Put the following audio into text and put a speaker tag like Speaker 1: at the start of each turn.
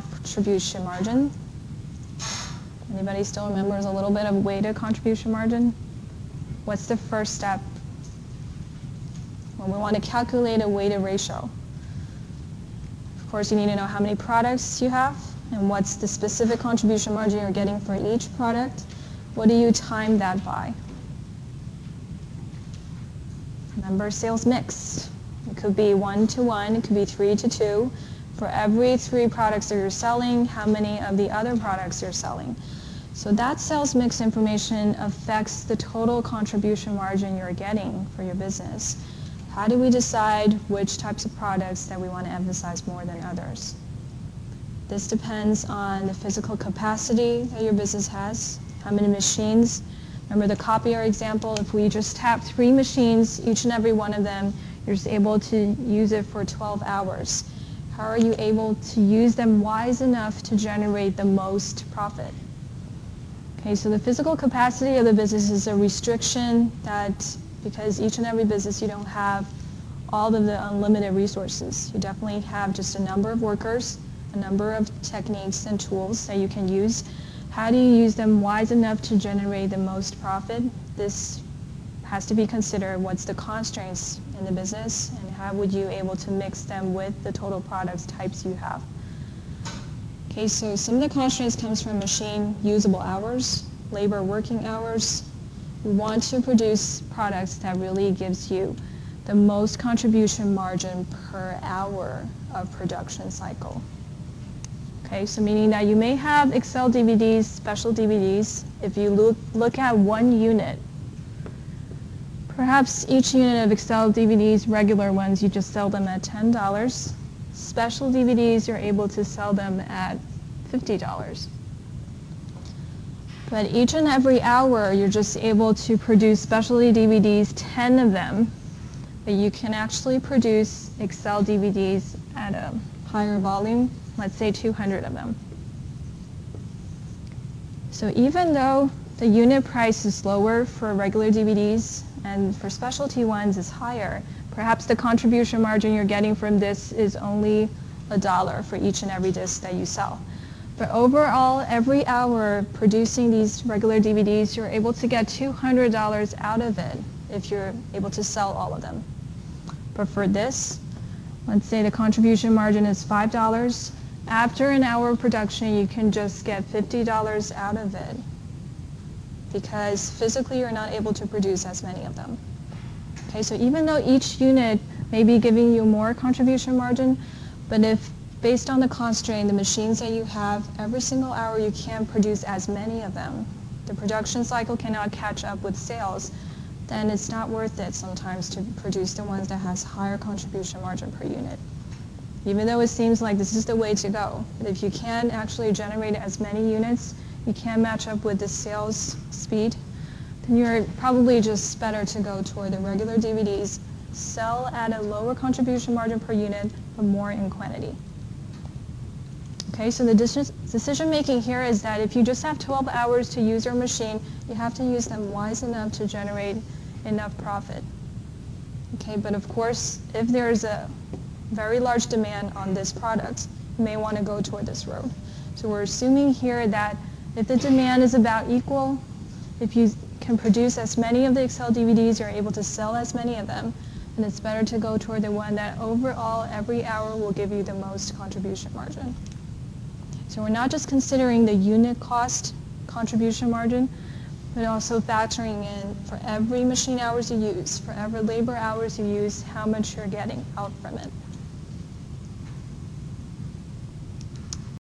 Speaker 1: contribution margin. Anybody still remembers a little bit of weighted contribution margin? What's the first step when we want to calculate a weighted ratio? Of course, you need to know how many products you have and what's the specific contribution margin you're getting for each product. What do you time that by? Remember sales mix. It could be 1-to-1, it could be 3-to-2. For every 3 products that you're selling, how many of the other products you're selling. So that sales mix information affects the total contribution margin you're getting for your business. How do we decide which types of products that we want to emphasize more than others? This depends on the physical capacity that your business has, how many machines. Remember the copier example, if we just have 3 machines, each and every one of them, you're just able to use it for 12 hours. How are you able to use them wise enough to generate the most profit? Okay, so the physical capacity of the business is a restriction that, because each and every business you don't have all of the unlimited resources. You definitely have just a number of workers, a number of techniques and tools that you can use. How do you use them wise enough to generate the most profit? This has to be considered. What's the constraints in the business and how would you able to mix them with the total products types you have? Okay, so some of the constraints comes from machine usable hours, labor working hours. We want to produce products that really gives you the most contribution margin per hour of production cycle. Okay, so meaning that you may have Excel DVDs, special DVDs. If you look at one unit, perhaps each unit of Excel DVDs, regular ones, you just sell them at $10. Special DVDs, you're able to sell them at $50. But each and every hour, you're just able to produce specialty DVDs, 10 of them, but you can actually produce Excel DVDs at a higher volume, let's say 200 of them. So even though the unit price is lower for regular DVDs and for specialty ones is higher, perhaps the contribution margin you're getting from this is only $1 for each and every disc that you sell. But overall, every hour producing these regular DVDs, you're able to get $200 out of it if you're able to sell all of them. But for this, let's say the contribution margin is $5. After an hour of production, you can just get $50 out of it because physically you're not able to produce as many of them. Okay, so even though each unit may be giving you more contribution margin, but if based on the constraint, the machines that you have, every single hour you can't produce as many of them, the production cycle cannot catch up with sales, then it's not worth it sometimes to produce the ones that has higher contribution margin per unit. Even though it seems like this is the way to go, but if you can't actually generate as many units, you can't match up with the sales speed, then you're probably just better to go toward the regular DVDs, sell at a lower contribution margin per unit, but more in quantity. Okay, so the decision making here is that if you just have 12 hours to use your machine, you have to use them wise enough to generate enough profit. Okay, but of course, if there's a very large demand on this product, you may want to go toward this road. So we're assuming here that if the demand is about equal, if you can produce as many of the Excel DVDs, you're able to sell as many of them, then it's better to go toward the one that overall every hour will give you the most contribution margin. So we're not just considering the unit cost contribution margin, but also factoring in for every machine hours you use, for every labor hours you use, how much you're getting out from it.